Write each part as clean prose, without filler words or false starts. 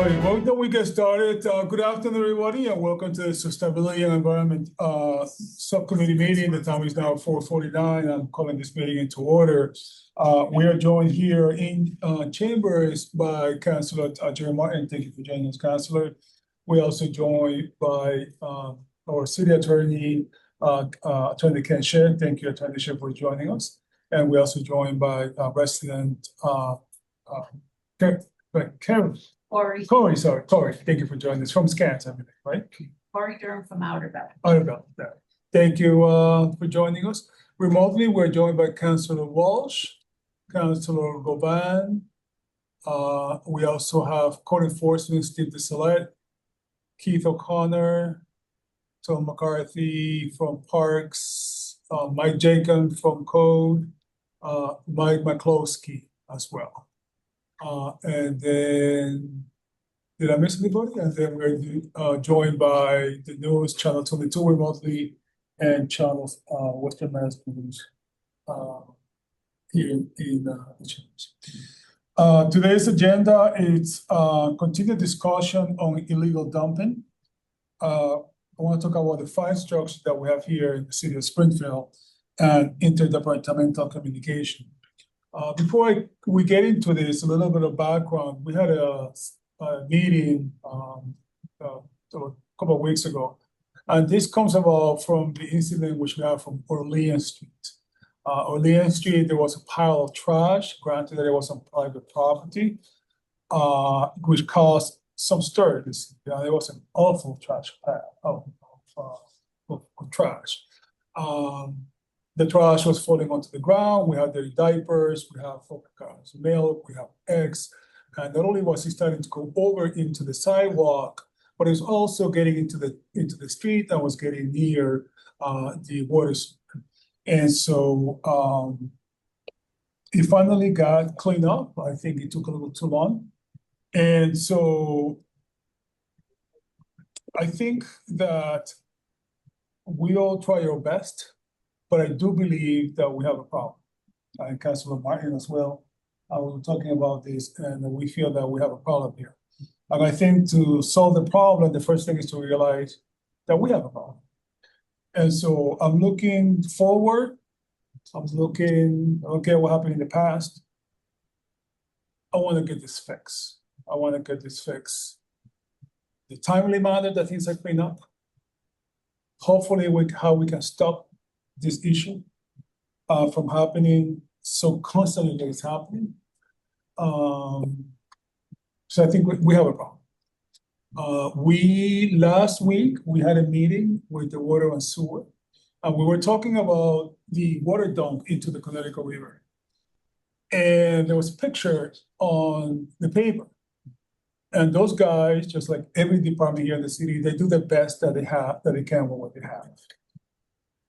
All right, well, then we get started. Good afternoon, everybody, and welcome to the Sustainability and Environment Subcommittee meeting. The time is now 4:49. I'm calling this meeting into order. We are joined here in chambers by Councilor Jerry Martin. Thank you for joining us, Councilor. We also joined by our City Attorney, Attorney Ken Sher. Thank you, Attorney Sher, for joining us. And we also joined by resident Karen. Corey, sorry. Thank you for joining us from Scans, everything, right? Corey Durham from Outer Belt. Outer Belt. Thank you for joining us. Remotely, we're joined by Councilor Walsh, Councilor Govan. We also have Code Enforcement, Steve DeSalette, Keith O'Connor, Tom McCarthy from Parks, Mike Jenkins from Code, Mike McCloskey as well. And then, did I miss anybody? And then we're joined by the news, Channel 22 remotely, and Channel Western Mass News here in the chambers. Today's agenda is continued discussion on illegal dumping. I want to talk about the 5 structures that we have here in the city of Springfield and interdepartmental communication. Before we get into this, a little bit of background. We had a meeting a couple of weeks ago, and this comes about from the incident which we have from Orleans Street. Orleans Street, there was a pile of trash, granted that it was on private property, which caused some stir. There was an awful trash pile of trash. The trash was falling onto the ground. We had dirty diapers, we have milk, we have eggs. And not only was it starting to go over into the sidewalk, but it was also getting into the street and was getting near the water supply. And so it finally got cleaned up. I think it took a little too long. And so I think that we all try our best, but I do believe that we have a problem. And Councilor Martin as well, we were talking about this, and we feel that we have a problem here. And I think to solve the problem, the first thing is to realize that we have a problem. And so I'm looking forward. I don't care what happened in the past. I want to get this fixed. The timely manner that things are cleaned up. Hopefully, how we can stop this issue from happening so constantly that it's happening. So I think we have a problem. Last week, we had a meeting with the Water and Sewer, and we were talking about the water dump into the Connecticut River. And there was a picture on the paper. And those guys, just like every department here in the city, they do the best that they can with what they have.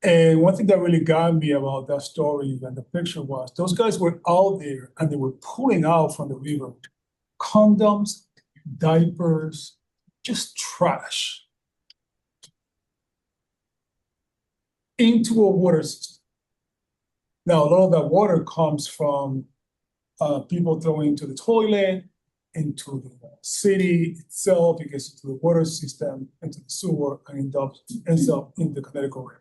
And one thing that really got me about that story and the picture was those guys were out there and they were pulling out from the river condoms, diapers, just trash into a water system. Now, a lot of that water comes from people throwing into the toilet, into the city itself, it gets into the water system, into the sewer, and ends up in the Connecticut River.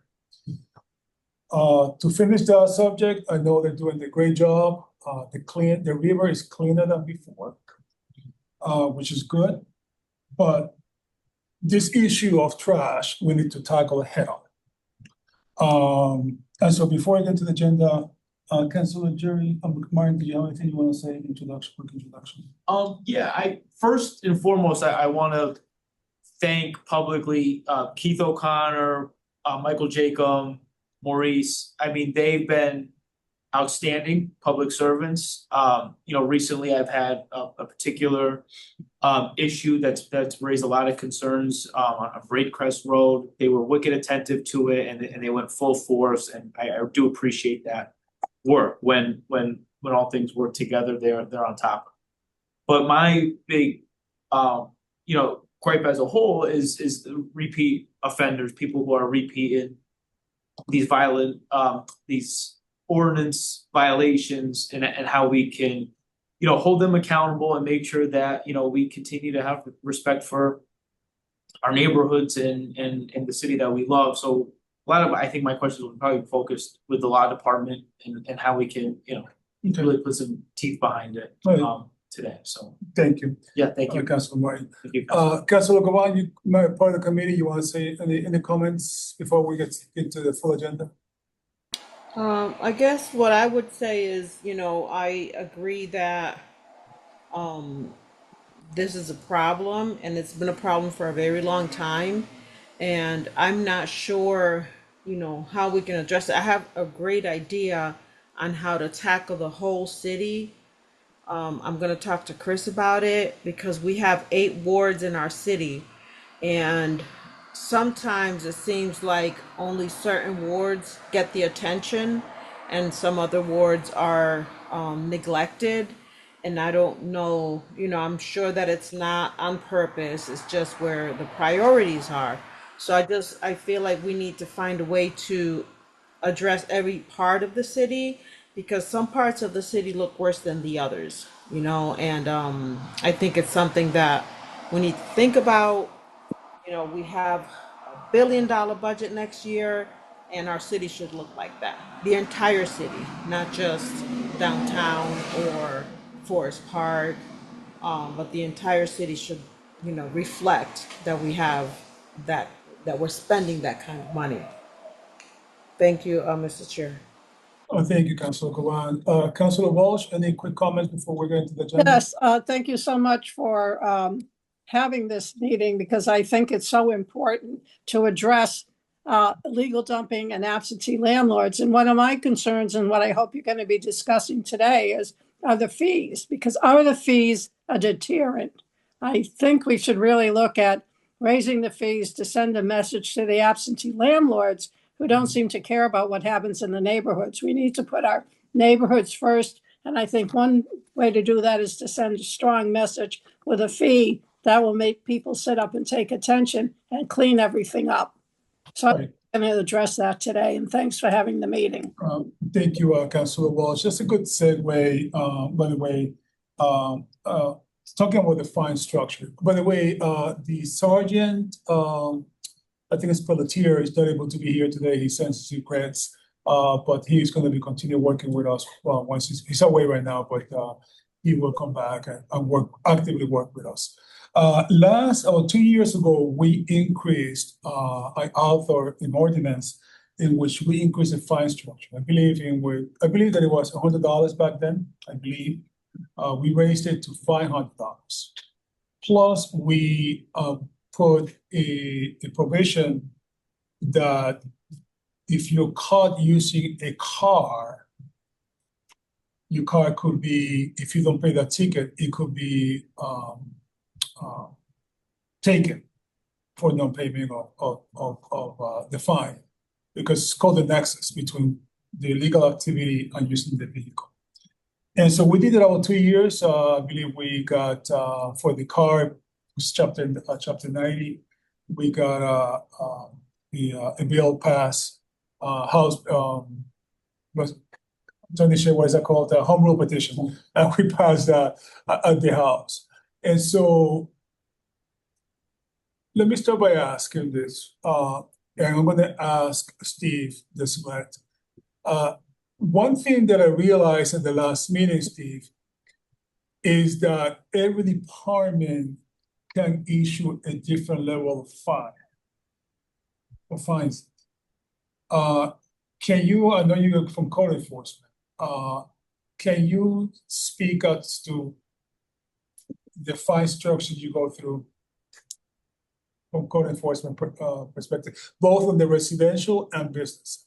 To finish that subject, I know they're doing a great job. The river is cleaner than before, which is good. But this issue of trash, we need to tackle it head on. And so before I get to the agenda, Councilor Jerry Martin, do you have anything you want to say? Quick introduction. Yeah, first and foremost, I want to thank publicly Keith O'Connor, Michael Jacob, Maurice. I mean, they've been outstanding public servants. Recently I've had a particular issue that's raised a lot of concerns on Braidcrest Road. They were wicked attentive to it, and they went full force, and I do appreciate that work. When all things work together, they're on top. But my big gripe as a whole is the repeat offenders, people who are repeating these violent these ordinance violations, and how we can hold them accountable and make sure that, we continue to have respect for our neighborhoods and the city that we love. So a lot of, I think my questions will probably be focused with the law department and how we can, Okay. really put some teeth behind it, Right. today. So, Thank you, yeah, thank you. Councilor Martin. Thank you, Councilor. Councilor Govan, you part of the committee, you want to say any comments before we get into the full agenda? I guess what I would say is, I agree that this is a problem and it's been a problem for a very long time. And I'm not sure, how we can address it. I have a great idea on how to tackle the whole city. I'm going to talk to Chris about it because we have 8 wards in our city. And sometimes it seems like only certain wards get the attention and some other wards are neglected. And I don't know, I'm sure that it's not on purpose, it's just where the priorities are. So I feel like we need to find a way to address every part of the city because some parts of the city look worse than the others, and I think it's something that we need to think about. We have $1 billion budget next year, and our city should look like that. The entire city, not just downtown or Forest Park, but the entire city should, reflect that we have that we're spending that kind of money. Thank you, Mr. Chair. Thank you, Councilor Govan. Councilor Walsh, any quick comments before we get into the agenda? Yes, thank you so much for having this meeting because I think it's so important to address illegal dumping and absentee landlords. And one of my concerns and what I hope you're going to be discussing today are the fees, because are the fees a deterrent? I think we should really look at raising the fees to send a message to the absentee landlords who don't seem to care about what happens in the neighborhoods. We need to put our neighborhoods first. And I think one way to do that is to send a strong message with a fee that will make people sit up and take attention and clean everything up. So Right. I'm going to address that today, and thanks for having the meeting. Thank you, Councilor Walsh. Just a good segue, by the way, talking about the fine structure. By the way, the sergeant, I think it's Pelletier, is not able to be here today. He sends his regrets, but he's going to be continue working with us. Well, once he's away right now, but he will come back and actively work with us. Last 2 years ago, we increased, I authored an ordinance in which we increased the fine structure. I believe that it was $100 back then. I believe we raised it to $500. Plus, we put a provision that if you're caught using a car, your car could be, if you don't pay that ticket, it could be taken for non-payment of the fine, because it's called the nexus between the illegal activity and using the vehicle. And so we did it over 2 years. I believe we got for the car, which chapter 90, we got a bill passed, House. Trying to share what is that called, a home rule petition, and we passed that at the House. And so let me start by asking this, and I'm going to ask Steve the select. One thing that I realized at the last meeting, Steve, is that every department can issue a different level of fines. Can you, I know you're from code enforcement, can you speak as to the fine structure you go through from code enforcement perspective, both on the residential and business?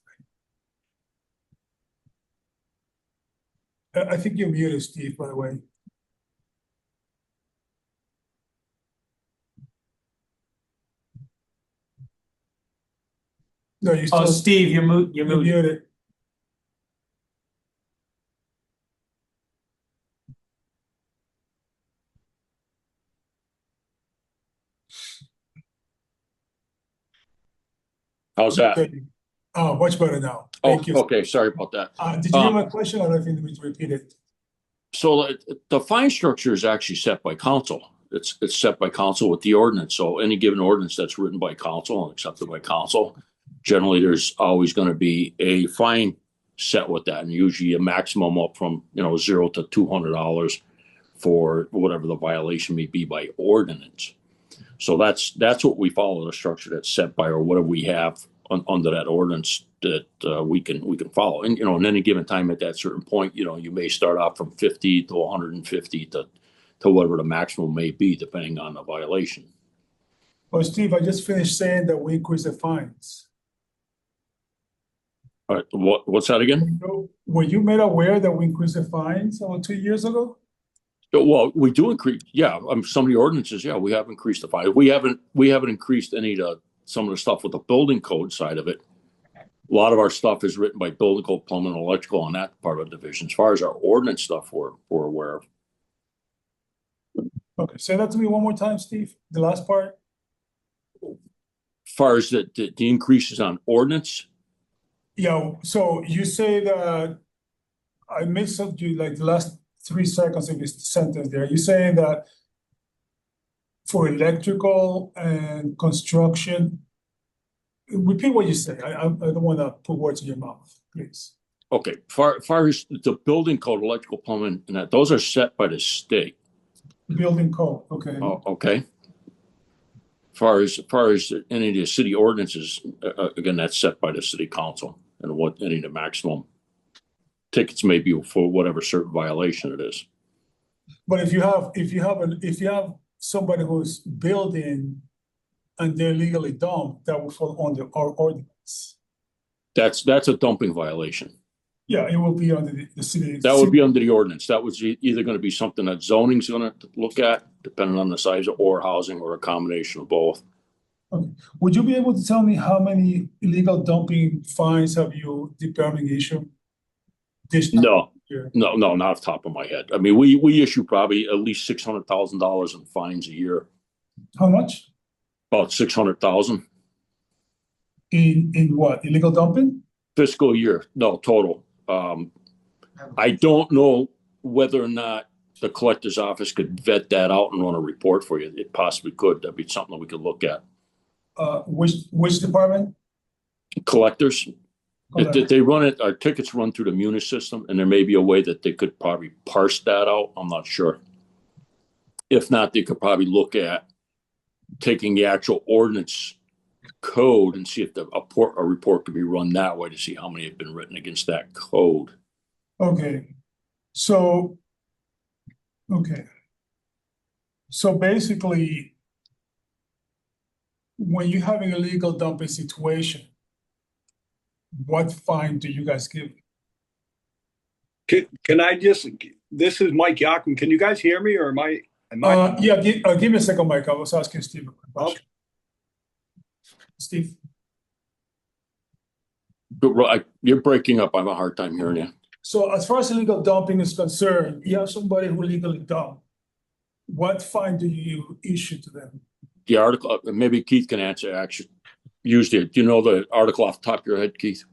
I think you're muted, Steve, by the way. No, you still. Oh, Steve, you're You're muted. How's that? Okay. Oh, much better now. Oh, Thank you. okay, sorry about that. Did you hear my question, or do I need to repeat it? So the fine structure is actually set by council. It's set by council with the ordinance. So any given ordinance that's written by council and accepted by council, generally there's always going to be a fine set with that, and usually a maximum up from $0 to $200 for whatever the violation may be by ordinance. So that's what we follow, the structure that's set by, or whatever we have under that ordinance that we can follow. And in any given time at that certain point, you may start off from 50 to 150 to whatever the maximum may be, depending on the violation. Well, Steve, I just finished saying that we increase the fines. All right, what's that again? Were you made aware that we increased the fines 2 years ago? Well, we do increase. Yeah, some of the ordinances. Yeah, we have increased the fine. We haven't increased some of the stuff with the building code side of it. A lot of our stuff is written by building code, plumbing, and electrical on that part of the division. As far as our ordinance stuff, we're aware of. Okay, say that to me one more time, Steve. The last part. As far as the increases on ordinance. Yeah. So you say that I mixed up you like the last 3 seconds of this sentence there. You're saying that for electrical and construction, repeat what you say. I don't want to put words in your mouth, please. Okay, far as the building code, electrical, plumbing, and that, those are set by the state. Building code, okay. Oh, okay. Far as any of the city ordinances, again, that's set by the city council, and what any of the maximum tickets may be for whatever certain violation it is. But if you have somebody who's building and they're legally dumped, that will fall under our ordinance. That's a dumping violation. Yeah, it will be under the city. That would be under the ordinance. That was either going to be something that zoning's going to look at, depending on the size, or housing, or a combination of both. Okay. Would you be able to tell me how many illegal dumping fines have you determined issue? No, not off the top of my head. I mean, we issue probably at least $600,000 in fines a year. How much? About 600,000. In what? Illegal dumping? Fiscal year, no, total. I don't know whether or not the collector's office could vet that out and run a report for you. It possibly could. That'd be something that we could look at. Which department? Collectors. If they run it, our tickets run through the Munis system, and there may be a way that they could probably parse that out. I'm not sure. If not, they could probably look at taking the actual ordinance code and see if a report could be run that way to see how many have been written against that code. Okay. So basically, when you have an illegal dumping situation, what fine do you guys give? Can I just, this is Mike Yakum. Can you guys hear me, or am I? Yeah, give me a second, Mike. I was asking Steve a question. Okay. Steve? You're breaking up. I have a hard time hearing you. So as far as illegal dumping is concerned, you have somebody who illegally dumped. What fine do you issue to them? The article, maybe Keith can answer, actually. Usually, do you know the article off the top of your head, Keith?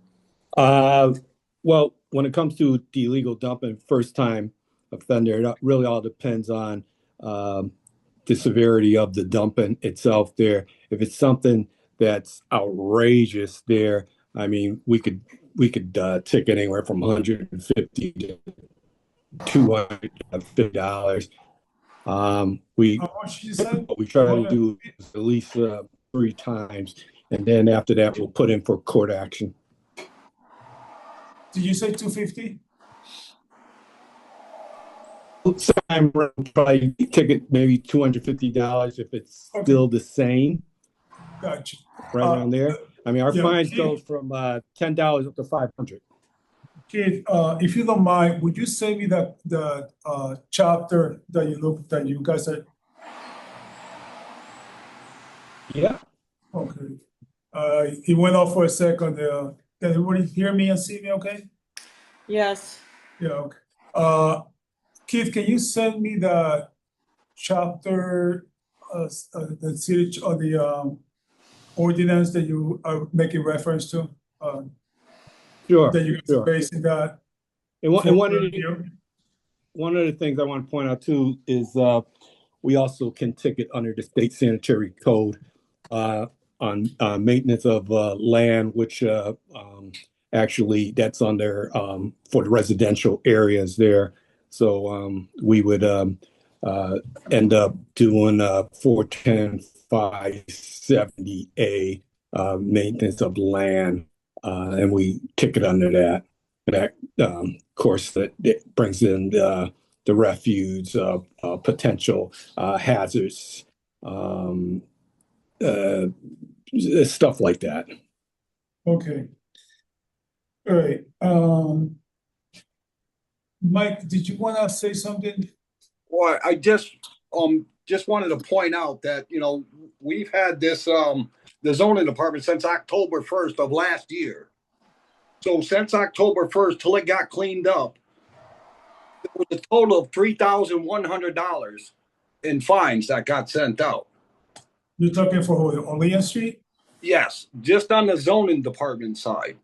Well, when it comes to the illegal dumping, first time offender, it really all depends on the severity of the dumping itself there. If it's something that's outrageous there, I mean, we could ticket anywhere from $150 to $250. How much you said? What we try to do is at least 3 times, and then after that, we'll put in for court action. Did you say 250? Sometime probably ticket maybe $250 if it's still the same. Gotcha. Right around there. I mean, our yeah, fines goes from $10 up to $500. Keith, if you don't mind, would you send me the chapter that you guys are? Yeah. Okay. It went off for a second. Can everybody hear me and see me? Okay. Yes. Yeah. Okay. Keith, can you send me the chapter, the city or the ordinance that you are making reference to? Sure. That you guys are basing that. And one of the, one of the things I want to point out too is we also can ticket under the state sanitary code on maintenance of land, which actually that's under for the residential areas there. So we would end up doing 410-570A maintenance of land, and we ticket under that. That of course that it brings in the refuge, potential hazards, stuff like that. Okay. All right, Mike, did you wanna say something? Well, I just wanted to point out that, you know, we've had this, the zoning department since October 1st of last year. So since October 1st till it got cleaned up, there was a total of $3,100 in fines that got sent out. You're talking for who, on Leon Street? Yes, just on the zoning department side.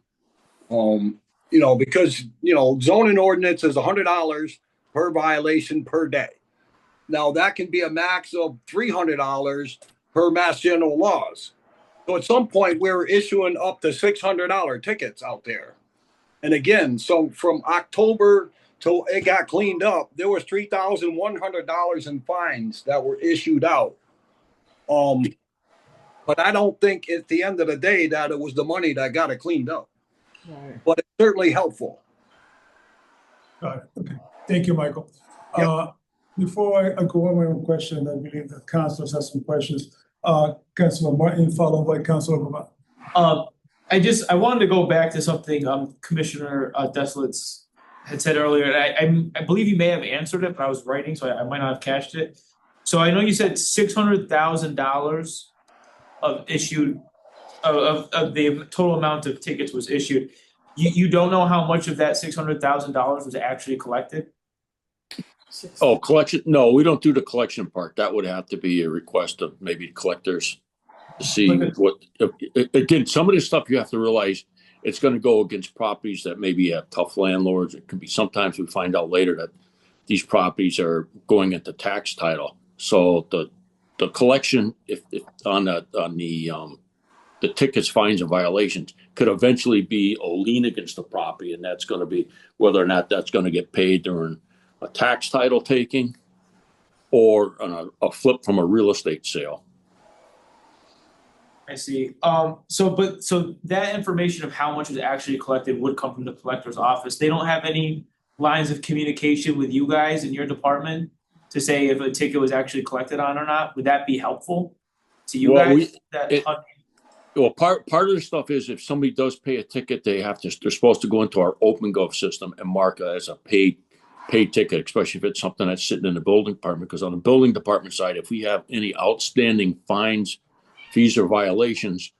You know, because, you know, zoning ordinance is $100 per violation per day. Now that can be a max of $300 per mass general laws. So at some point we were issuing up to $600 tickets out there. And again, so from October till it got cleaned up, there was $3,100 in fines that were issued out. But I don't think at the end of the day that it was the money that got it cleaned up. Right. But it's certainly helpful. Okay, thank you, Michael. Yep. Before I go on my own question, I believe the councilors have some questions. Councilor Martin, followed by Councilor Goma. I wanted to go back to something Commissioner Deslitz had said earlier, and I believe you may have answered it, but I was writing, so I might not have catched it. So I know you said $600,000 of issued of the total amount of tickets was issued. You don't know how much of that $600,000 was actually collected? Oh, collection? No, we don't do the collection part. That would have to be a request of maybe collectors to see what, again, some of this stuff you have to realize it's going to go against properties that maybe have tough landlords. It could be sometimes we find out later that these properties are going into tax title. So the collection, if on the tickets, fines, and violations could eventually be a lien against the property, and that's going to be whether or not that's going to get paid during a tax title taking or on a flip from a real estate sale. I see. So that information of how much was actually collected would come from the collector's office. They don't have any lines of communication with you guys in your department to say if a ticket was actually collected on or not. Would that be helpful to you guys? Well, part of the stuff is if somebody does pay a ticket, they're supposed to go into our OpenGov system and mark it as a paid ticket, especially if it's something that's sitting in the building department. Because on the building department side, if we have any outstanding fines, fees, or violations,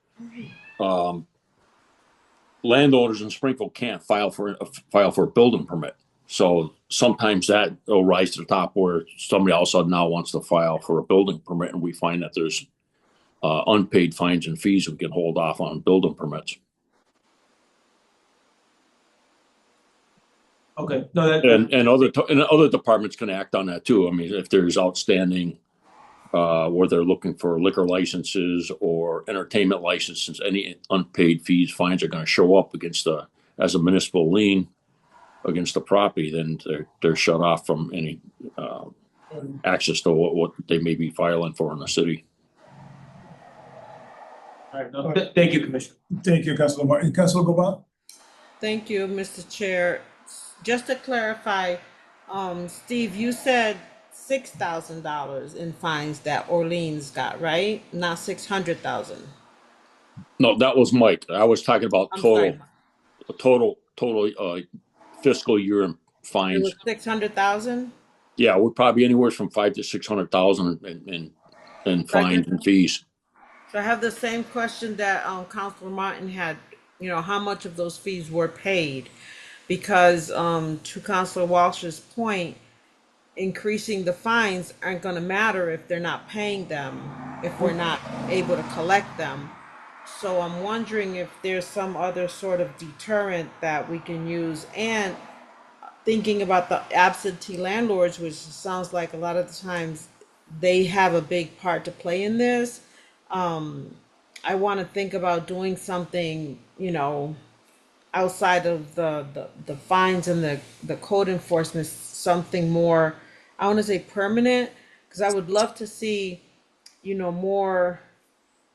landowners in Springfield can't file for a building permit. So sometimes that will rise to the top where somebody all of a sudden now wants to file for a building permit, and we find that there's unpaid fines and fees we can hold off on building permits. Okay. No, and other departments can act on that too. I mean, if there's outstanding where they're looking for liquor licenses or entertainment licenses, any unpaid fees, fines are going to show up as a municipal lien against the property, then they're shut off from any access to what they may be filing for in the city. all right. No, thank you, Commissioner. Thank you, Councilor Martin. Councilor Goma? Thank you, Mr. Chair. Just to clarify, Steve, you said $6,000 in fines that Orleans got, right? Not 600,000. No, that was Mike. I was talking about total fiscal year in It fines. was 600,000. Yeah, we're probably anywhere from 500,000 to 600,000 in fines and fees. So I have the same question that Councilor Martin had. You know, how much of those fees were paid? Because to Councilor Walsh's point, increasing the fines aren't going to matter if they're not paying them, if we're not able to collect them. So I'm wondering if there's some other sort of deterrent that we can use. And thinking about the absentee landlords, which sounds like a lot of the times they have a big part to play in this. I want to think about doing something, outside of the fines and the code enforcement, something more, I want to say permanent, because I would love to see, more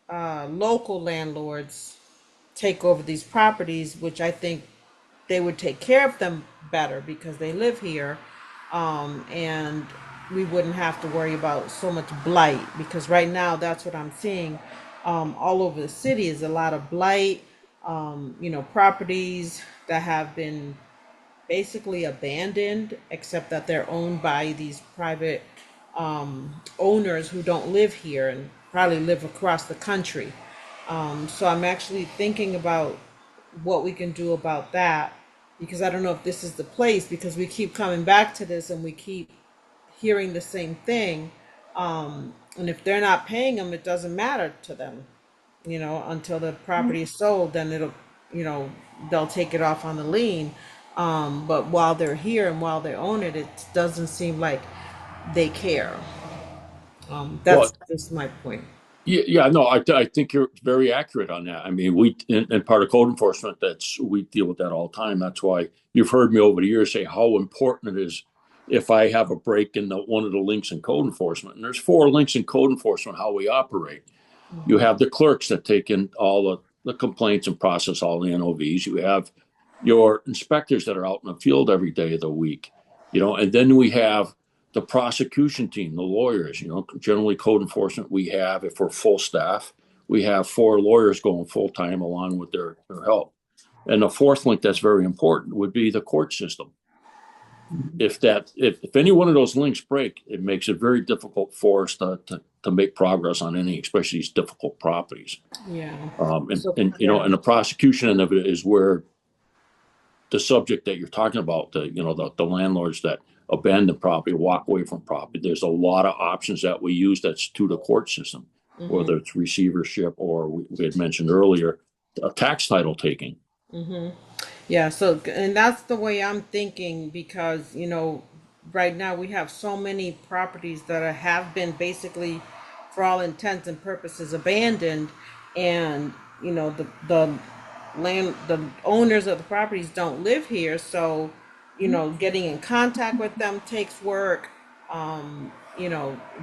local landlords take over these properties, which I think they would take care of them better because they live here. And we wouldn't have to worry about so much blight, because right now that's what I'm seeing all over the city is a lot of blight, properties that have been basically abandoned, except that they're owned by these private owners who don't live here and probably live across the country. So I'm actually thinking about what we can do about that, because I don't know if this is the place, because we keep coming back to this and we keep hearing the same thing. And if they're not paying them, it doesn't matter to them, until the property is sold, then they'll take it off on the lien. But while they're here and while they own it, it doesn't seem like they care. That's Well, just my point. yeah, no, I think you're very accurate on that. I mean, we in part of code enforcement, we deal with that all the time. That's why you've heard me over the years say how important it is if I have a break in one of the links in code enforcement. And there's 4 links in code enforcement how we operate. You have the clerks that take in all the complaints and process all the NOVs. You have your inspectors that are out in the field every day of the week, and then we have the prosecution team, the lawyers, generally code enforcement. We have, if we're full staff, we have 4 lawyers going full time along with their help. And the 4th link that's very important would be the court system. If any one of those links break, it makes it very difficult for us to make progress on any, especially these difficult properties. Yeah. And the prosecution end of it is where the subject that you're talking about, the landlords that abandon property, walk away from property. There's a lot of options that we use that's to the court system, whether it's receivership or we had mentioned earlier, a tax title taking. Yeah, so, and that's the way I'm thinking, because, right now we have so many properties that have been basically, for all intents and purposes, abandoned. And, the owners of the properties don't live here. So, getting in contact with them takes work.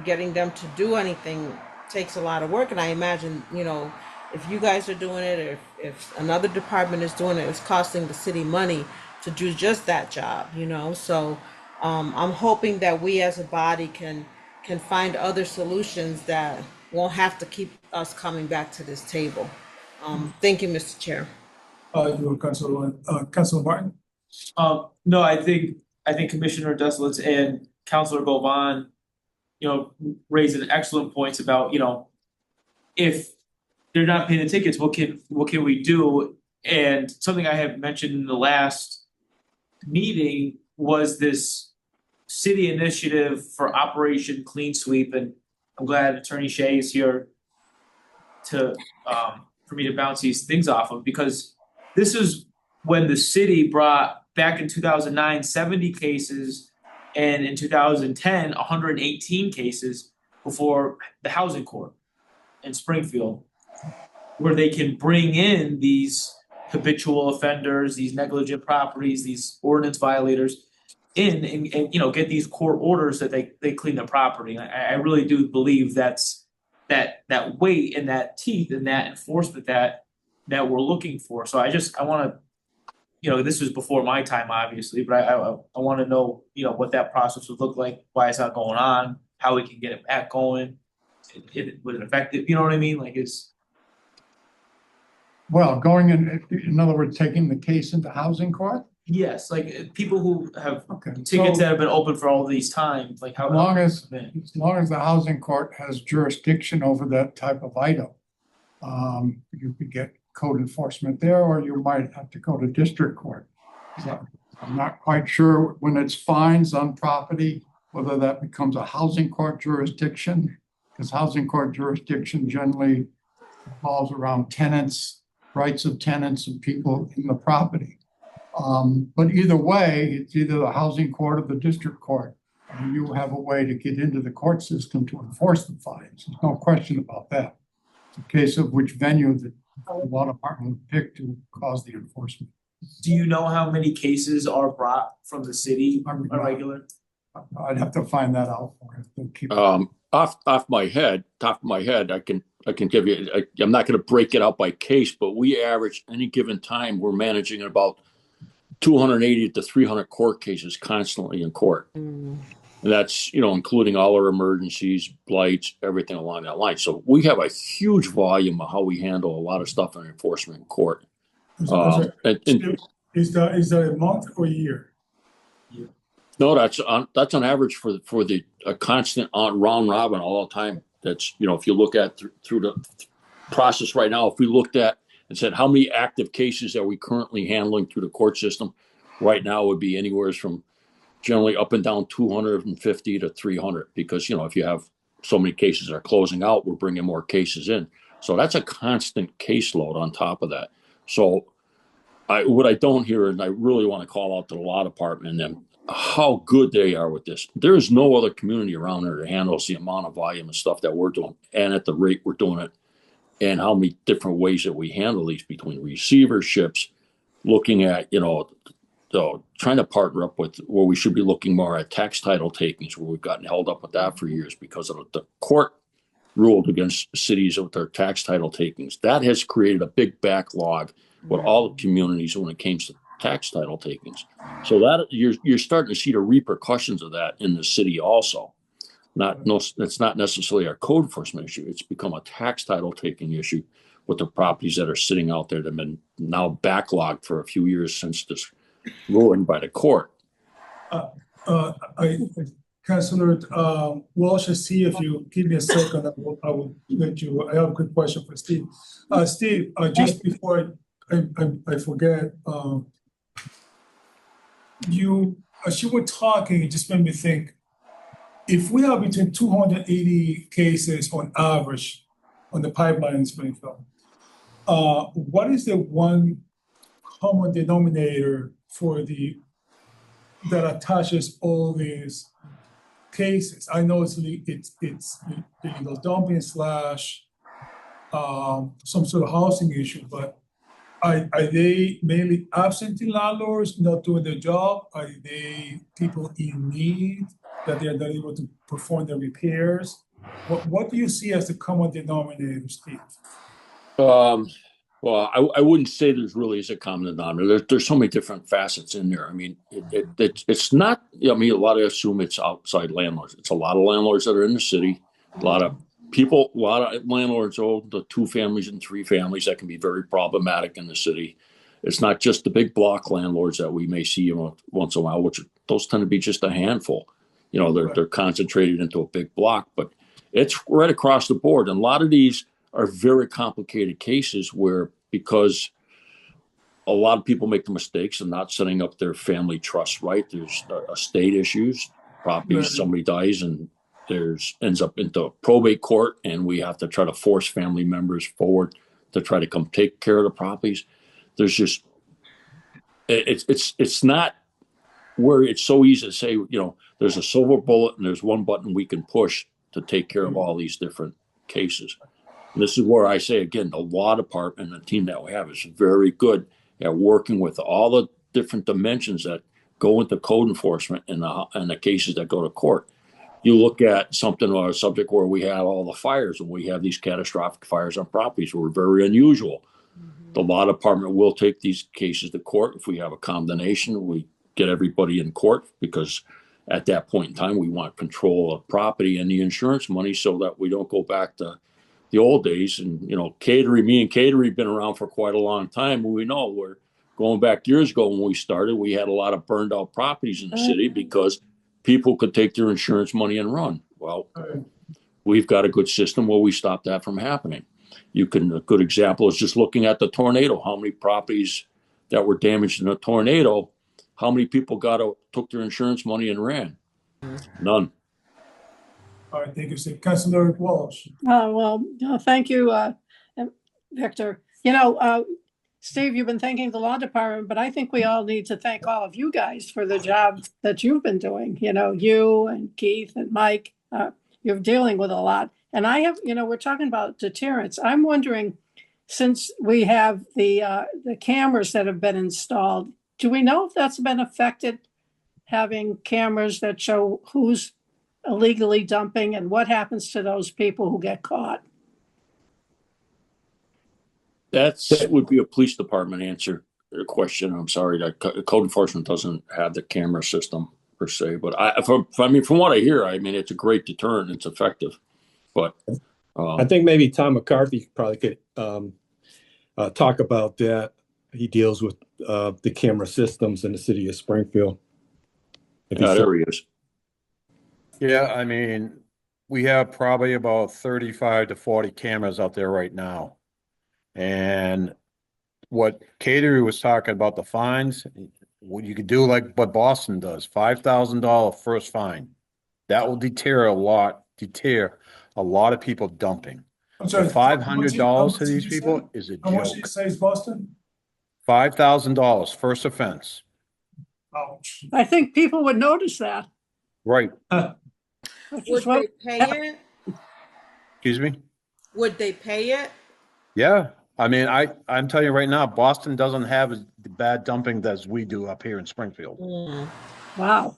Getting them to do anything takes a lot of work. And I imagine, if you guys are doing it, or if another department is doing it, it's costing the city money to do just that job, So I'm hoping that we as a body can find other solutions that won't have to keep us coming back to this table. Thank you, Mr. Chair. Councilor Martin. No, I think Commissioner Deslitz and Councilor Govan, raising excellent points about, if they're not paying the tickets, what can we do? And something I have mentioned in the last meeting was this city initiative for Operation Clean Sweep, and I'm glad Attorney Shea is here to for me to bounce these things off of, because this is when the city brought back in 2009 70 cases, and in 2010 118 cases before the housing court in Springfield, where they can bring in these habitual offenders, these negligent properties, these ordinance violators in and get these court orders that they clean the property. I really do believe that's that weight and that teeth and that enforcement that we're looking for. So I want to, this was before my time obviously, but I want to know, what that process would look like, why it's not going on, how we can get it back going. Was it effective? You know what I mean? Like Well, going in other words, taking the case into housing court? yes, like people who have Okay. tickets So that have been open for all these times, like how. as long as the housing court has jurisdiction over that type of item, you could get code enforcement there, or you might have to go to district court. So I'm not quite sure when it's fines on property, whether that becomes a housing court jurisdiction, because housing court jurisdiction generally revolves around tenants, rights of tenants and people in the property. But either way, it's either the housing court or the district court. And you have a way to get into the court system to enforce the fines. There's no question about that. It's a case of which venue the law department would pick to cause the enforcement. Do you know how many cases are brought from the city on a regular? I'd have to find that out for you. They'll keep- Top of my head, I can give you, I'm not gonna break it out by case, but we average any given time, we're managing about 280 to 300 court cases constantly in court. And that's, including all our emergencies, blights, everything along that line. So we have a huge volume of how we handle a lot of stuff in enforcement in court. Is that a month or a year? No, that's on average for a constant round robin all the time. That's, if you look at through the process right now, if we looked at and said how many active cases are we currently handling through the court system right now, would be anywhere from generally up and down 250 to 300, because if you have so many cases that are closing out, we're bringing more cases in. So that's a constant caseload on top of that. So what I don't hear, and I really want to call out to the law department and them, how good they are with this. There is no other community around there that handles the amount of volume and stuff that we're doing, and at the rate we're doing it, and how many different ways that we handle these, between receiverships, looking at, trying to partner up with where we should be looking more at tax title takings, where we've gotten held up with that for years because of the court ruled against cities with their tax title takings. That has created a big backlog with all the communities when it comes to tax title takings. So that you're starting to see the repercussions of that in the city also. It's not necessarily a code enforcement issue. It's become a tax title taking issue with the properties that are sitting out there that have been now backlogged for a few years since this ruling by the court. Councilor Walsh, I see if you give me a second, I will let you. I have a quick question for Steve. Steve, just before I forget, as you were talking, it just made me think, if we have between 280 cases on average on the pipeline in Springfield, what is the one common denominator that attaches all these cases? I know it's illegal dumping / some sort of housing issue, but are they mainly absentee landlords not doing their job? Are they people in need that they are not able to perform the repairs? What do you see as the common denominator, Steve? Well, I wouldn't say there's really is a common denominator. There's so many different facets in there. I mean, it's not, a lot of assume it's outside landlords. It's a lot of landlords that are in the city, a lot of landlords own the 2 families and 3 families that can be very problematic in the city. It's not just the big block landlords that we may see once in a while, which those tend to be just a handful. They're concentrated into a big block, but it's right across the board. And a lot of these are very complicated cases where, because a lot of people make the mistakes of not setting up their family trust right. There's estate issues, properties, somebody dies and ends up into probate court, and we have to try to force family members forward to try to come take care of the properties. There's just, it's not where it's so easy to say, there's a silver bullet and there's one button we can push to take care of all these different cases. And this is where I say, again, the law department and the team that we have is very good at working with all the different dimensions that go into code enforcement and the cases that go to court. You look at something or a subject where we have all the fires, and we have these catastrophic fires on properties were very unusual. The law department will take these cases to court. If we have a condemnation, we get everybody in court, because at that point in time, we want control of property and the insurance money so that we don't go back to the old days. And, me and Catering have been around for quite a long time. We know we're going back years ago when we started, we had a lot of burned out properties in the city because people could take their insurance money and run. Well, we've got a good system where we stop that from happening. A good example is just looking at the tornado. How many properties that were damaged in a tornado, how many people took their insurance money and ran? None. All right, thank you, Steve. Councilor Walsh. Thank you, Victor. Steve, you've been thanking the law department, but I think we all need to thank all of you guys for the job that you've been doing. You know, you and Keith and Mike, you're dealing with a lot. And I have, you know, we're talking about deterrence. I'm wondering, since we have the cameras that have been installed, do we know if that's been affected? Having cameras that show who's illegally dumping and what happens to those people who get caught? That would be a police department answer or question. I'm sorry, that code enforcement doesn't have the camera system per se. But from what I hear, I mean, it's a great deterrent. It's effective. But I think maybe Tom McCarthy probably could talk about that. He deals with the camera systems in the city of Springfield. there he is. Yeah, I mean, we have probably about 35 to 40 cameras out there right now. And what Katie was talking about, the fines, what you could do like what Boston does, $5,000 first fine. That will deter a lot of people dumping. I'm sorry. $500 to these people is a How much did you joke. say is Boston? $5,000 first offense. Ouch. I think people would notice that. Right. Which Would is what, they pay it? Excuse me? Would they pay it? Yeah. I mean, I'm telling you right now, Boston doesn't have as bad dumping as we do up here in Springfield. wow.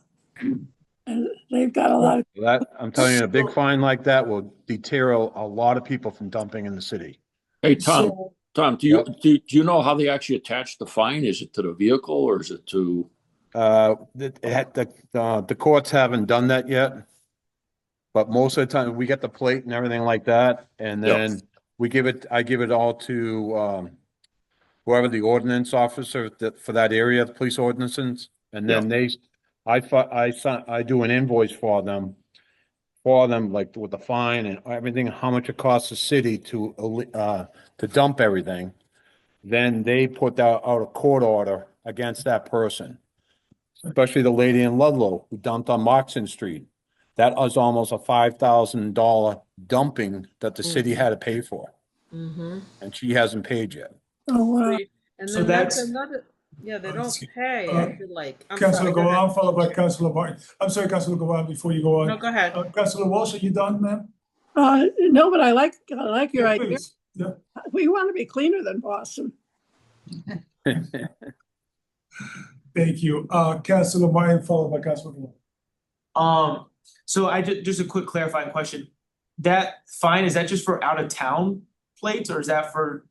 And they've got a lot of, That, I'm telling you, a big fine like that will deter a lot of people from dumping in the city. Hey, Tom. So- Tom, do you know how they actually attach the fine? Is it to the vehicle or is it to? The courts haven't done that yet. But most of the time, we get the plate and everything like that, and then I give it all to whoever the ordinance officer for that area, the police ordinances, and then I do an invoice for them like with the fine and everything, how much it costs the city to dump everything. Then they put out a court order against that person, especially the lady in Ludlow who dumped on Moxon Street. That was almost a $5,000 dumping that the city had to pay for. Mm-hmm. And she hasn't paid yet. oh, wow. And So then that's that's- another, yeah, they don't pay. I feel like, I'm Councilor sorry, go ahead. Govan, followed by Councilor Martin. I'm sorry, Councilor Govan, before you go on. No, go ahead. Councilor Walsh, are you done, ma'am? No, but I like your Yeah, idea. please. Yeah. We want to be cleaner than Boston. Thank you. Councilor Martin, followed by Councilor Govan. So just a quick clarifying question. That fine, is that just for out of town plates or is that for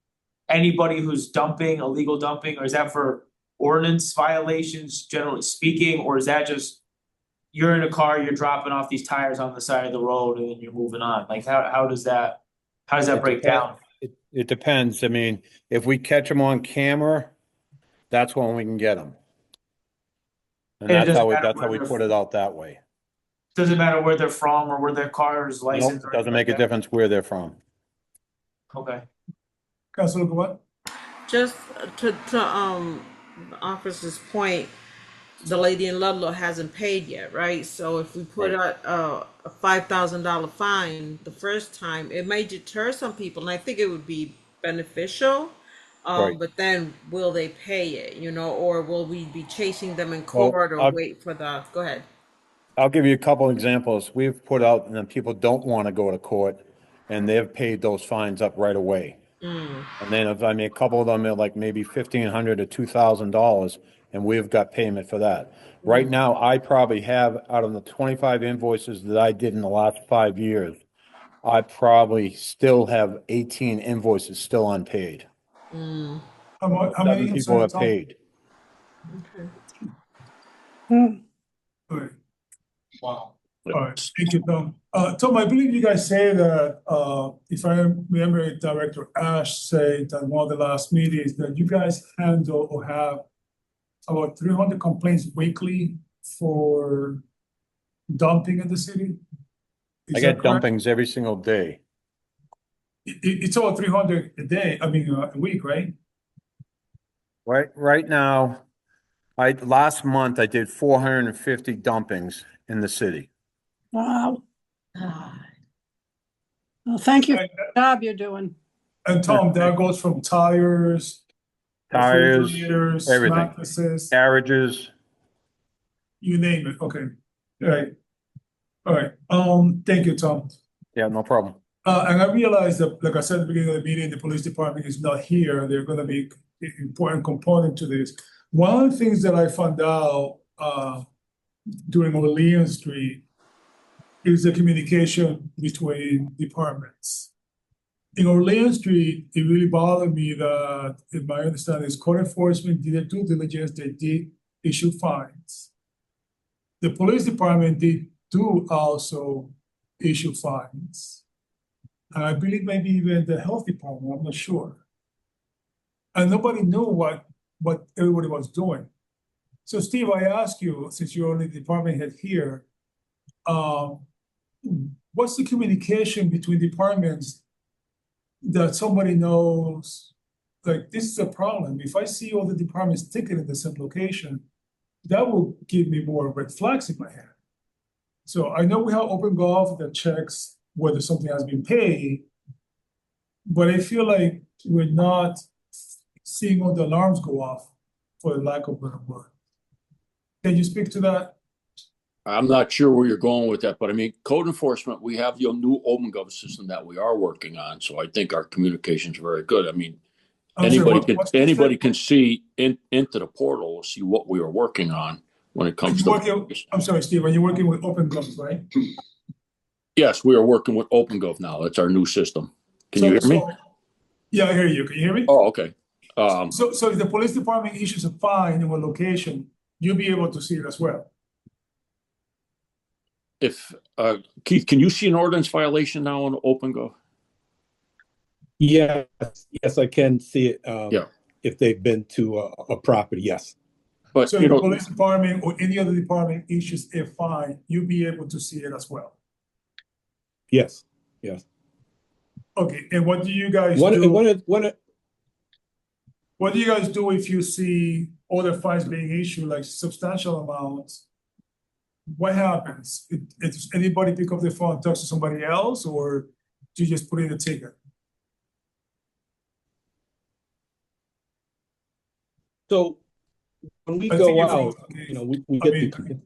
anybody who's dumping, illegal dumping, or is that for ordinance violations, generally speaking, or is that just you're in a car, you're dropping off these tires on the side of the road and then you're moving on? Like how does that break down? It depends. I mean, if we catch them on camera, that's when we can get them. And And it that's doesn't how matter we where put it out that way. Doesn't matter where they're from or where their car is Nope, licensed. or doesn't anything make a like that? difference where they're from. Okay. Councilor Govan? Just to the officer's point, the lady in Ludlow hasn't paid yet, right? So if we put out a $5,000 fine the first time, it may deter some people, and I think it would be beneficial. Right. But then will they pay it, or will we be chasing them in Well, court or wait for go ahead. I'll give you a couple examples. We've put out, and then people don't want to go to court, and they've paid those fines up right away. And then a couple of them are like maybe $1,500 to $2,000, and we've got payment for that. Right now, I probably have, out of the 25 invoices that I did in the last 5 years, I probably still have 18 invoices still unpaid. How many? 7 I'm people sorry, have Tom? paid. Hmm. All right. Wow. All right, thank you, Tom. Tom, I believe you guys say that, if I remember it, Director Ash said at one of the last meetings that you guys handle or have about 300 complaints weekly for dumping in the city? I Is get that correct? dumpings every single day. It's about 300 a day, I mean, a week, right? Right now, last month I did 450 dumpings in the city. Wow. God. Well, thank you for And, the job you're doing. and Tom, that goes from tires, Tires, refrigerators, everything. mattresses, Carriages. you name it, okay, all right, thank you, Tom. Yeah, no problem. And I realize that, like I said at the beginning of the meeting, the police department is not here. They're gonna be an important component to this. One of the things that I found out, during Orleans Street is the communication between departments. In Orleans Street, it really bothered me that, in my understanding, is code enforcement did their due diligence, they did issue fines. The police department did do also issue fines. And I believe maybe even the health department, I'm not sure. And nobody knew what everybody was doing. So Steve, I ask you, since you're only the department head here, what's the communication between departments that somebody knows, like, this is a problem? If I see all the departments ticketed the same location, that will give me more red flags in my head. So I know we have OpenGov that checks whether something has been paid, but I feel like we're not seeing all the alarms go off, for the lack of a better word. Can you speak to that? I'm not sure where you're going with that, but I mean, code enforcement, we have the new OpenGov system that we are working on. So I think our communication is very good. I mean, I'm sorry, anybody can see into the portal, see what we are working on when it comes to. I'm sorry, Steve, are you working with OpenGov, right? Yes, we are working with OpenGov now. That's our new system. Can you hear me? Yeah, I hear you. Can you hear me? Oh, okay. So if the police department issues a fine in one location, you'll be able to see it as well. If Keith, can you see an ordinance violation now on OpenGov? Yes, I can see it. Yeah. If they've been to a property, yes. But So if the police department or any other department issues a fine, you'll be able to see it as well. Yes. Okay, and what do you guys What do? What do you guys do if you see other fines being issued, like substantial amounts? What happens? Does anybody pick up the phone and talk to somebody else, or do you just put in a ticket? So when we I go think you're out, frozen. we get the.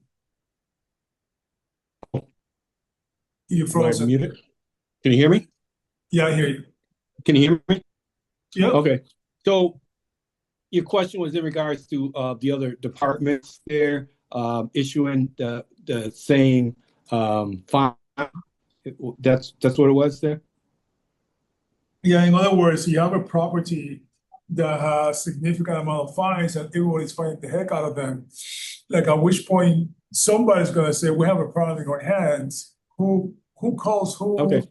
You're Am I frozen. muted? Can you hear me? Yeah, I hear you. Can you hear me? Yeah. Okay. So your question was in regards to the other departments there issuing the same fine. That's what it was there. Yeah, in other words, you have a property that has significant amount of fines and everybody's fighting the heck out of them. Like, at which point somebody's gonna say, we have a problem in our hands. Who calls who? Okay.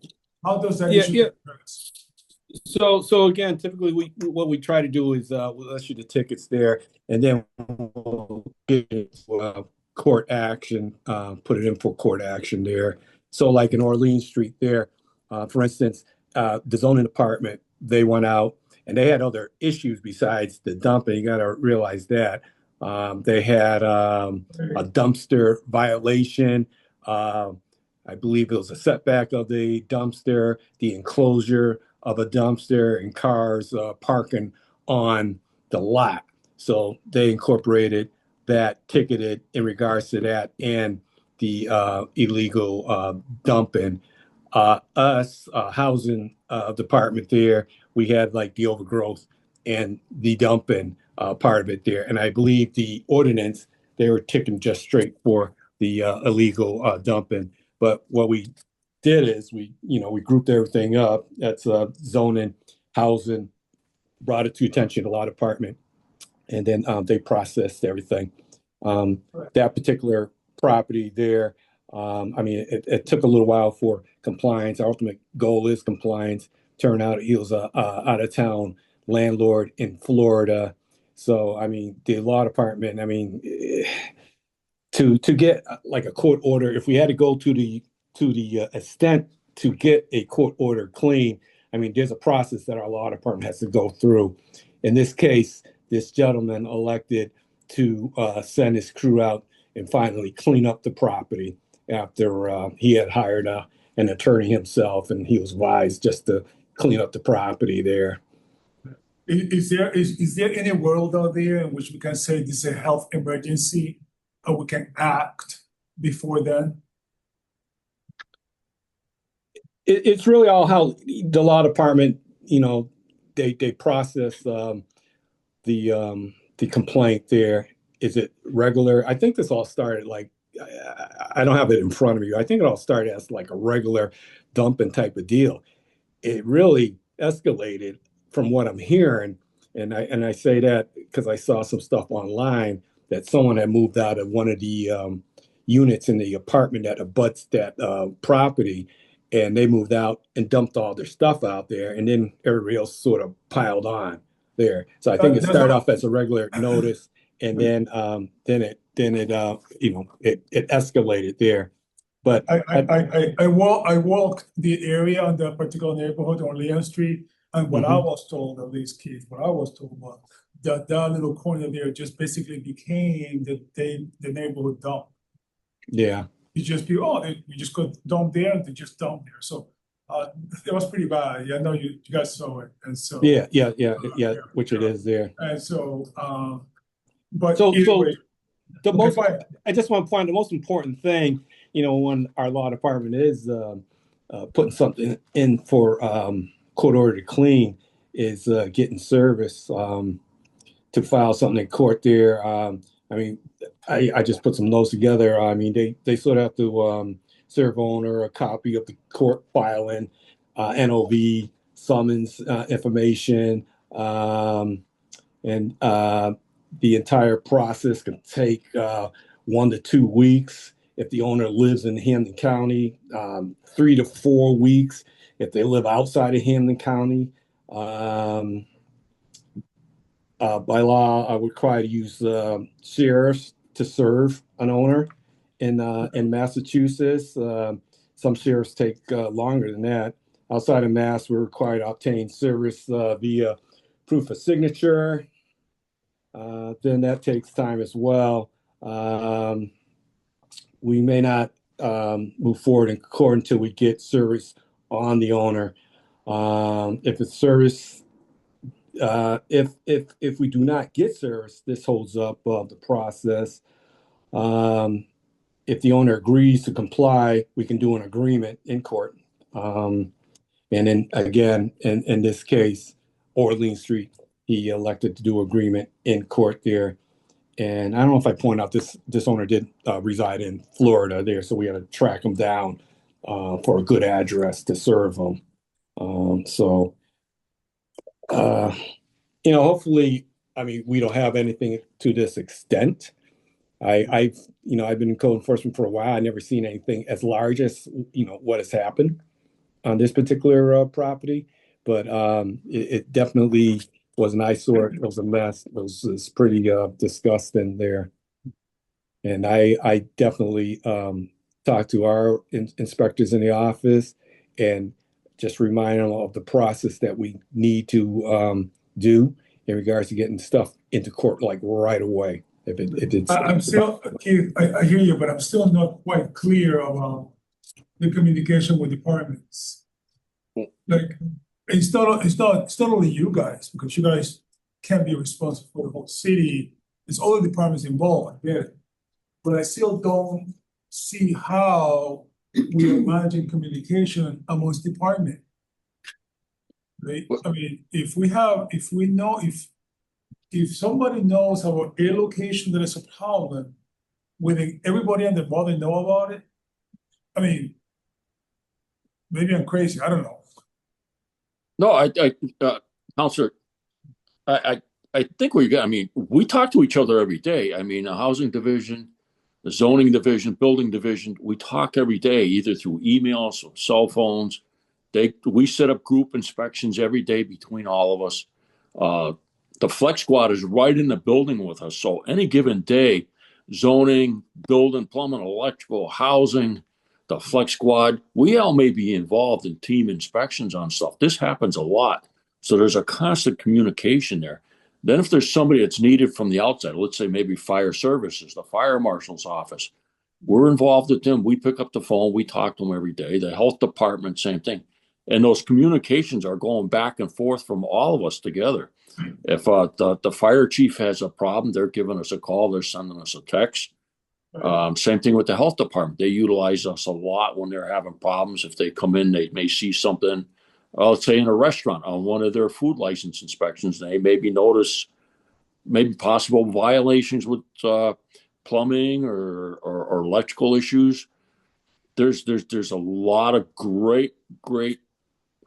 How does that Yeah, issue yeah. get addressed? So again, typically what we try to do is we'll issue the tickets there, and then we'll get court action, put it in for court action there. So like in Orleans Street there, for instance, the zoning department, they went out and they had other issues besides the dumping. You got to realize that they had a dumpster violation. I believe it was a setback of the dumpster, the enclosure of a dumpster, and cars parking on the lot. So they incorporated that, ticketed in regards to that, and the illegal dumping. Us housing department there, we had like the overgrowth and the dumping part of it there. And I believe the ordinance, they were ticking just straight for the illegal dumping. But what we did is we grouped everything up. That's zoning, housing, brought it to attention to law department, and then they processed everything. That particular property there, I mean, it took a little while for compliance. Our ultimate goal is compliance. Turned out he was a out of town landlord in Florida. So I mean, the law department, I mean, to get like a court order, if we had to go to the extent to get a court order clean, I mean, there's a process that our law department has to go through. In this case, this gentleman elected to send his crew out and finally clean up the property after he had hired an attorney himself, and he was wise just to clean up the property there. Is there any world out there in which we can say this is a health emergency and we can act before then? It's really all how the law department, they process the complaint there. Is it regular? I think this all started like I don't have it in front of me. I think it all started as like a regular dumping type of deal. It really escalated from what I'm hearing, and I say that because I saw some stuff online that someone had moved out of one of the units in the apartment that abuts that property, and they moved out and dumped all their stuff out there, and then everybody else sort of piled on there. So I think it started off as a regular notice, and then it escalated there. But I walked the area on that particular neighborhood on Leon Street, and what I was told, at least Keith, what I was told was that little corner there just basically became the neighborhood dump. Yeah. You just you just go dump there and they just dump there. So it was pretty bad. Yeah, I know you guys saw it, and so yeah, which it is there. And so but So anyway, the okay, most fine. I just want to find the most important thing, when our law department is putting something in for court order to clean, is getting service to file something in court there. I just put some notes together. I mean, they sort of have to serve owner a copy of the court filing, NOV, summons information, and the entire process can take 1 to 2 weeks if the owner lives in Hampden County, 3 to 4 weeks if they live outside of Hampden County. By law, I would require to use sheriffs to serve an owner in Massachusetts. Some sheriffs take longer than that. Outside of Mass, we're required to obtain service via proof of signature. Then that takes time as well. We may not move forward in court until we get service on the owner. If it's service, if we do not get service, this holds up the process. If the owner agrees to comply, we can do an agreement in court. And then again, in this case, Orleans Street, he elected to do agreement in court there. And I don't know if I point out this owner did reside in Florida there, so we had to track him down for a good address to serve him. Hopefully, we don't have anything to this extent. I've been in code enforcement for a while. I've never seen anything as large as what has happened on this particular property, but it definitely was an eyesore. It was a mess. It was pretty disgusting there. And I definitely talked to our inspectors in the office and just remind them of the process that we need to do in regards to getting stuff into court like right away. If it's I'm still, Keith, I hear you, but I'm still not quite clear about the communication with departments. Like, it's not only you guys, because you guys can't be responsible for the whole city. It's all the departments involved, I get it. But I still don't see how we are managing communication amongst department. Right? I mean, if somebody knows about a location that is a problem, will everybody and their mother know about it? I mean, maybe I'm crazy, I don't know. No, Counselor, I think we talk to each other every day. I mean, the housing division, the zoning division, building division, we talk every day, either through emails or cell phones. We set up group inspections every day between all of us. The Flex Squad is right in the building with us. So any given day, zoning, building, plumbing, electrical, housing, the Flex Squad, we all may be involved in team inspections on stuff. This happens a lot. So there's a constant communication there. Then if there's somebody that's needed from the outside, let's say maybe fire services, the fire marshal's office, we're involved with them. We pick up the phone. We talk to them every day. The health department, same thing. And those communications are going back and forth from all of us together. If the fire chief has a problem, they're giving us a call, they're sending us a text. Same thing with the health department. They utilize us a lot when they're having problems. If they come in, they may see something, let's say in a restaurant on one of their food license inspections, they maybe notice maybe possible violations with plumbing or electrical issues. There's a lot of great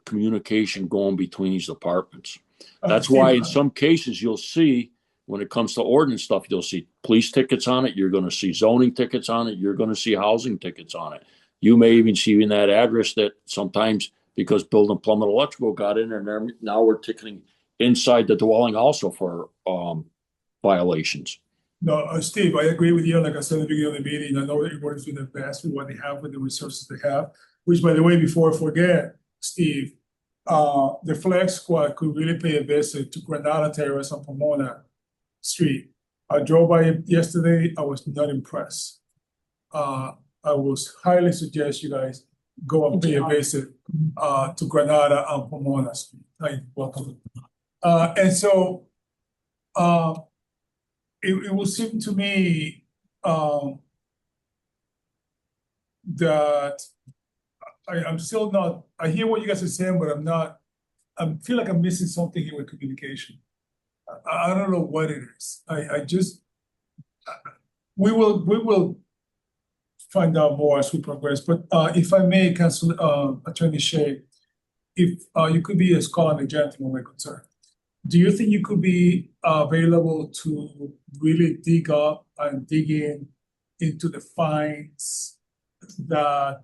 communication going between these departments. That's why in some cases you'll see when it comes to ordinance stuff, you'll see police tickets on it. You're going to see zoning tickets on it. You're going to see housing tickets on it. You may even see in that address that sometimes because building, plumbing, electrical got in there, now we're ticketing inside the dwelling also for violations. No, Steve, I agree with you. Like I said at the beginning of the meeting, I know that everybody's doing their best with what they have, with the resources they have, which by the way, before I forget, Steve, the flag squad could really pay a visit to Granada Terrace on Pomona Street. I drove by it yesterday. I was not impressed. I would highly suggest you guys go and pay a visit to Granada on Pomona Street. Welcome. And so it will seem to me that I'm still not, I hear what you guys are saying, but I feel like I'm missing something here with communication. I don't know what it is. We will find out more as we progress. But if I may, Council Attorney Shea, if you could be as calm and gentle when concerned, do you think you could be available to really dig up and dig into the fines that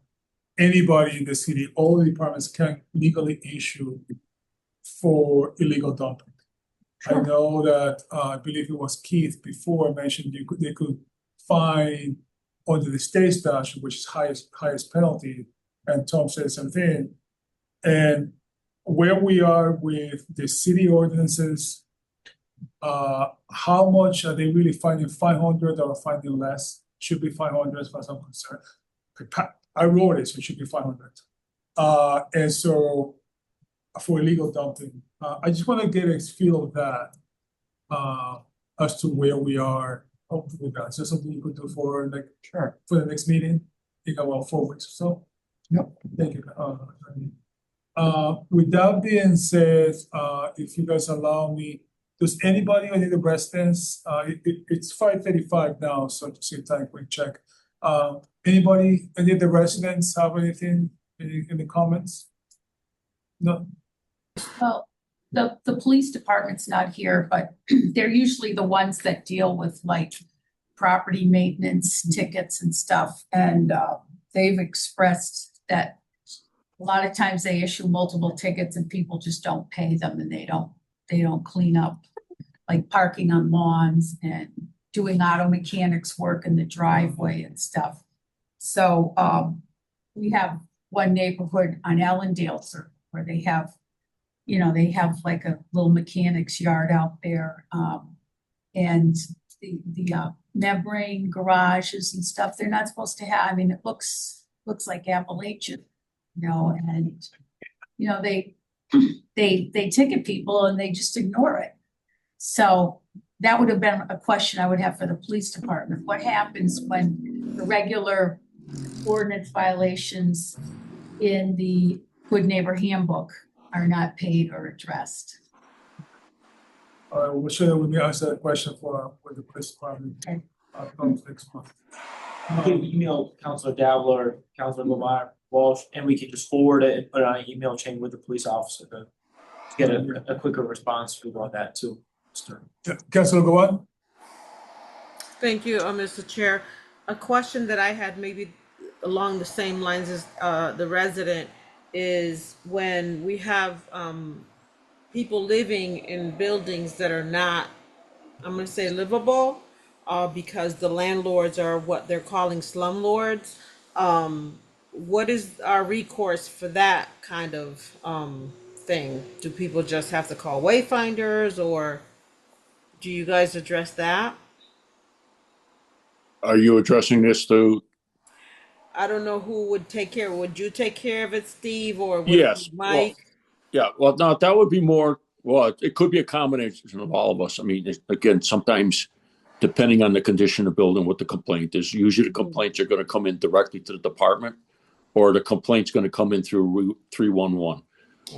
anybody in the city, all the departments can legally issue for illegal dumping? Sure. I know that I believe it was Keith before mentioned they could fine under the state statute, which is highest penalty, and Tom said something. And where we are with the city ordinances, how much are they really finding? 500 or finding less? Should be 500 as far as I'm concerned. I wrote it, so it should be 500. And so for illegal dumping, I just want to get a feel of that as to where we are with that. Is there something you could do for for the next meeting? In about 4 weeks or so. Yep. Thank you. With that being said, if you guys allow me, does anybody, any of the residents, it's 5:35 now, so to save time, quick check. Anybody, any of the residents have anything, any comments? No? Well, the police department's not here, but they're usually the ones that deal with like property maintenance tickets and stuff. And they've expressed that a lot of times they issue multiple tickets and people just don't pay them, and they don't clean up, like parking on lawns and doing auto mechanics work in the driveway and stuff. So we have one neighborhood on Allendale where they have, they have like a little mechanics yard out there, and the membrane garages and stuff they're not supposed to have. I mean, it looks like Appalachian. And they ticket people and they just ignore it. So that would have been a question I would have for the police department. What happens when the regular ordinance violations in the Good Neighbor Handbook are not paid or addressed? We're sure that we may answer that question for the police department. Okay. Next month. You can email Councilor Davler, Councilor Walsh, and we can just forward it and put it on an email chain with the police officer to get a quicker response on that too. Councilor, go on. Thank you, Mr. Chair. A question that I had maybe along the same lines as the resident is when we have people living in buildings that are not, I'm going to say livable, because the landlords are what they're calling slumlords. What is our recourse for that kind of thing? Do people just have to call wayfinders, or do you guys address that? Are you addressing this to? I don't know who would take care. Would you take care of it, Steve, or would it Yes, be well, Mike? yeah, well, no, that would be more, well, it could be a combination of all of us. I mean, again, sometimes depending on the condition of the building, what the complaint is, usually the complaints are gonna come in directly to the department, or the complaint's gonna come in through Route 311.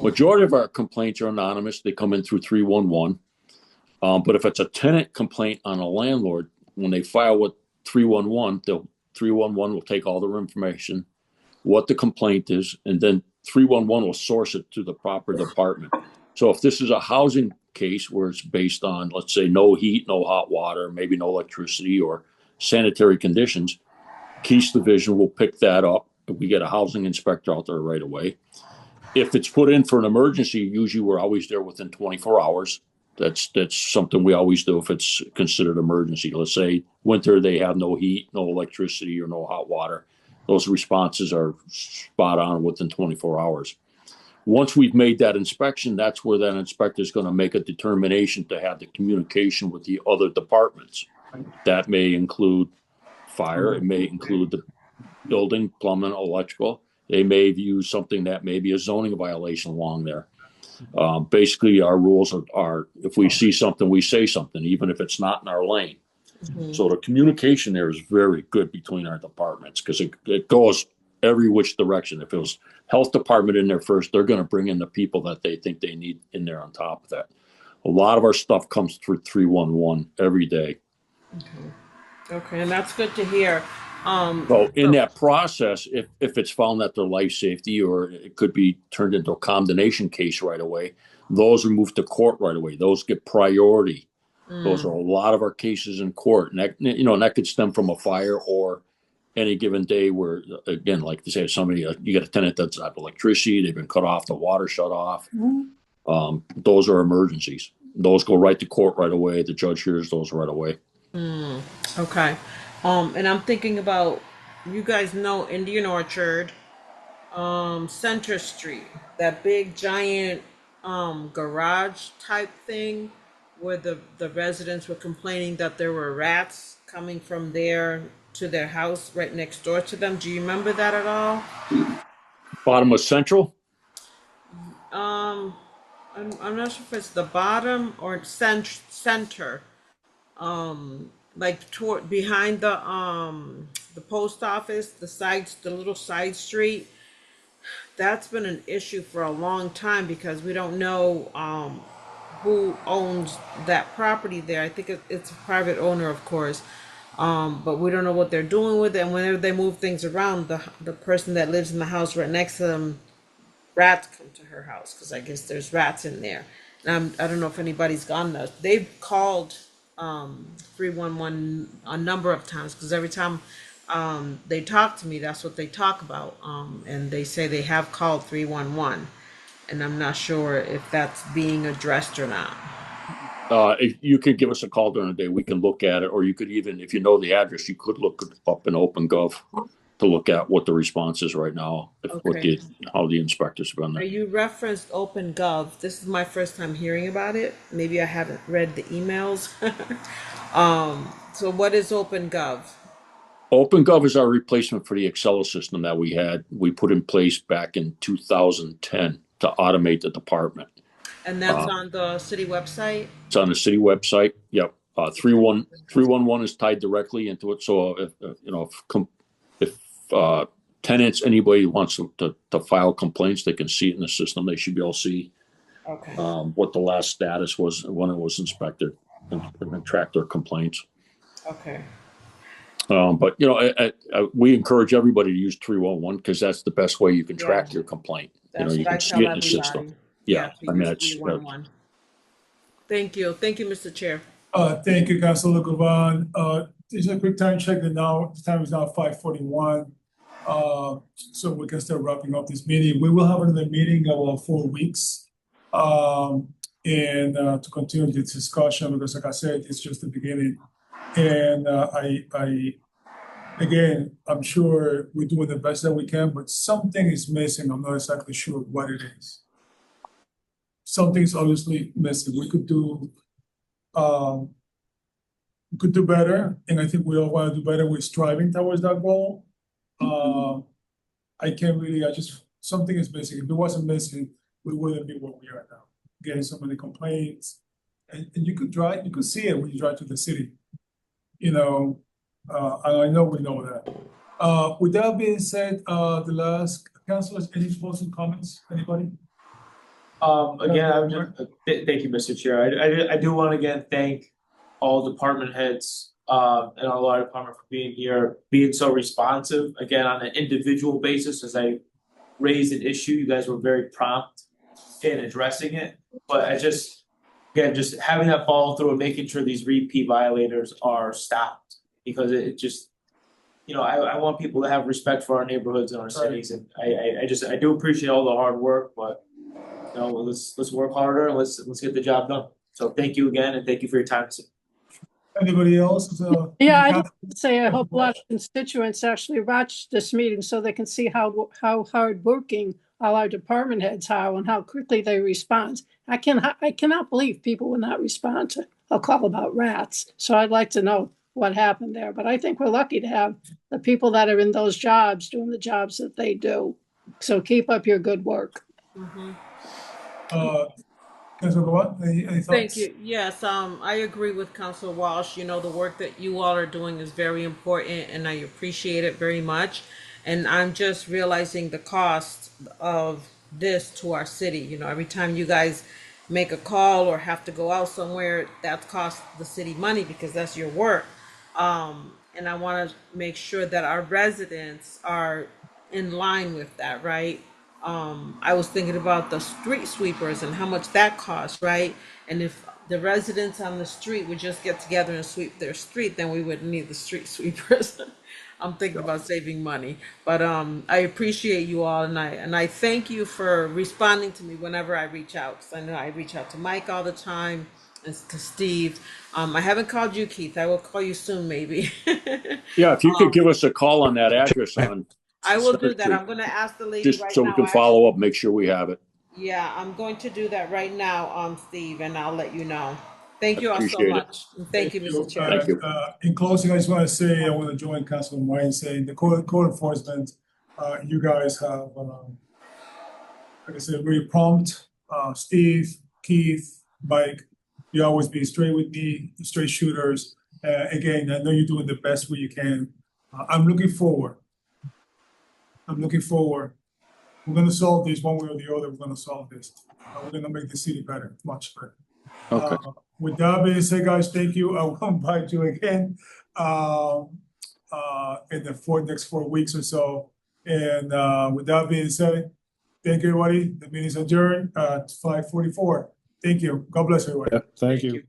Majority of our complaints are anonymous. They come in through 311. But if it's a tenant complaint on a landlord, when they file with 311, 311 will take all their information, what the complaint is, and then 311 will source it to the proper department. So if this is a housing case where it's based on, let's say, no heat, no hot water, maybe no electricity or sanitary conditions, Keith's division will pick that up. We get a housing inspector out there right away. If it's put in for an emergency, usually we're always there within 24 hours. That's something we always do if it's considered emergency. Let's say winter, they have no heat, no electricity, or no hot water. Those responses are spot on within 24 hours. Once we've made that inspection, that's where that inspector is going to make a determination to have the communication with the other departments. That may include fire. It may include the building, plumbing, electrical. They may view something that may be a zoning violation along there. Basically, our rules are if we see something, we say something, even if it's not in our lane. Mhm. So the communication there is very good between our departments because it goes every which direction. If it was health department in there first, they're going to bring in the people that they think they need in there on top of that. A lot of our stuff comes through 311 every day. Okay, and that's good to hear. So in that process, if it's found that they're life safety or it could be turned into a condemnation case right away, those are moved to court right away. Those get priority. Those are a lot of our cases in court, and that, and that could stem from a fire or any given day where, again, like to say, somebody you got a tenant that's out of electricity, they've been cut off, the water shut off. Those are emergencies. Those go right to court right away. The judge hears those right away. Okay. And I'm thinking about, you guys know Indian Orchard, Center Street, that big giant garage type thing where the residents were complaining that there were rats coming from there to their house right next door to them. Do you remember that at all? Bottom of Central. Um, I'm not sure if it's the bottom or center. Like toward behind the post office, the little side street. That's been an issue for a long time because we don't know who owns that property there. I think it's a private owner, of course. But we don't know what they're doing with it. And whenever they move things around, the person that lives in the house right next to them, rats come to her house because I guess there's rats in there. And I don't know if anybody's gone there. They've called 311 a number of times because every time they talk to me, that's what they talk about. And they say they have called 311, and I'm not sure if that's being addressed or not. If you could give us a call during the day, we can look at it, or you could even, if you know the address, you could look up in OpenGov to look at what the response is right now, Okay. how the inspectors have been Now, there. you referenced OpenGov. This is my first time hearing about it. Maybe I haven't read the emails. So what is OpenGov? OpenGov is our replacement for the Excel system that we put in place back in 2010 to automate the department. And that's on the city website? It's on the city website. Yep. 311 is tied directly into it. So if tenants, anybody wants to file complaints, they can see it in the system. They should be able to see Okay. what the last status was when it was inspected and track their complaints. Okay. But we encourage everybody to use 311 because that's the best way you can track your complaint. That's You what I can see tell it in the system. everybody. Yeah, to I mean, use it's 311. Thank you. Thank you, Mr. Chair. Thank you, Councilor Govan. Just a quick time check that now, the time is now 5:41. So we can start wrapping up this meeting. We will have another meeting in about 4 weeks. And to continue this discussion, because like I said, it's just the beginning. And again, I'm sure we're doing the best that we can, but something is missing. I'm not exactly sure what it is. Something's obviously missing. We could do better, and I think we all want to do better. We're striving towards that goal, I can't really, something is missing. If it wasn't missing, we wouldn't be where we are now. Getting so many complaints. And you could see it when you drive to the city. You know, and I know we know that. With that being said, the last councilors, any closing comments, anybody? Again, I would just, thank you, Mr. Chair. I do want to again thank all department heads, and our law department for being here, being so responsive. Again, on an individual basis, as I raised an issue, you guys were very prompt in addressing it. But again, just having that follow through and making sure these repeat violators are stopped, because it just, you know, I want people to have respect for our neighborhoods and our cities, and I do appreciate all the hard work, but you know, let's work harder and let's get the job done. So thank you again, and thank you for your time. Anybody else? Yeah, I have to say, I hope a lot of constituents actually watch this meeting so they can see how hardworking all our department heads are and how quickly they respond. I cannot believe people will not respond to a call about rats. So I'd like to know what happened there. But I think we're lucky to have the people that are in those jobs doing the jobs that they do. So keep up your good work. Mhm. Councilor Govan, any thoughts? Thank you. Yes, I agree with Councilor Walsh. You know, the work that you all are doing is very important and I appreciate it very much. And I'm just realizing the cost of this to our city. You know, every time you guys make a call or have to go out somewhere, that costs the city money because that's your work. And I want to make sure that our residents are in line with that, right? I was thinking about the street sweepers and how much that costs, right? And if the residents on the street would just get together and sweep their street, then we wouldn't need the street sweepers. I'm thinking about saving money, but I appreciate you all, and I thank you for responding to me whenever I reach out. Because I know I reach out to Mike all the time and to Steve. I haven't called you, Keith. I will call you soon, maybe. Yeah, if you could give us a call on that address on. I will do that. I'm going to ask the lady Just right so now. we can follow up, make sure we have it. Yeah, I'm going to do that right now, Steve, and I'll let you know. Thank you all so Appreciate it. much. And thank you, Mr. Chair. Thank you. In closing, I just want to say, I want to join Councilor Moore in saying the code enforcement, you guys have, like I said, very prompt. Steve, Keith, Mike, you always be straight with me, straight shooters. Again, I know you're doing the best way you can. I'm looking forward. We're going to solve this one way or the other. We're going to solve this. We're going to make the city better, much better. Okay. With that being said, guys, thank you. I will invite you again in the next 4 weeks or so. And with that being said, thank you, everybody. The meeting is adjourned at 5:44. Thank you. God bless everybody. Thank you.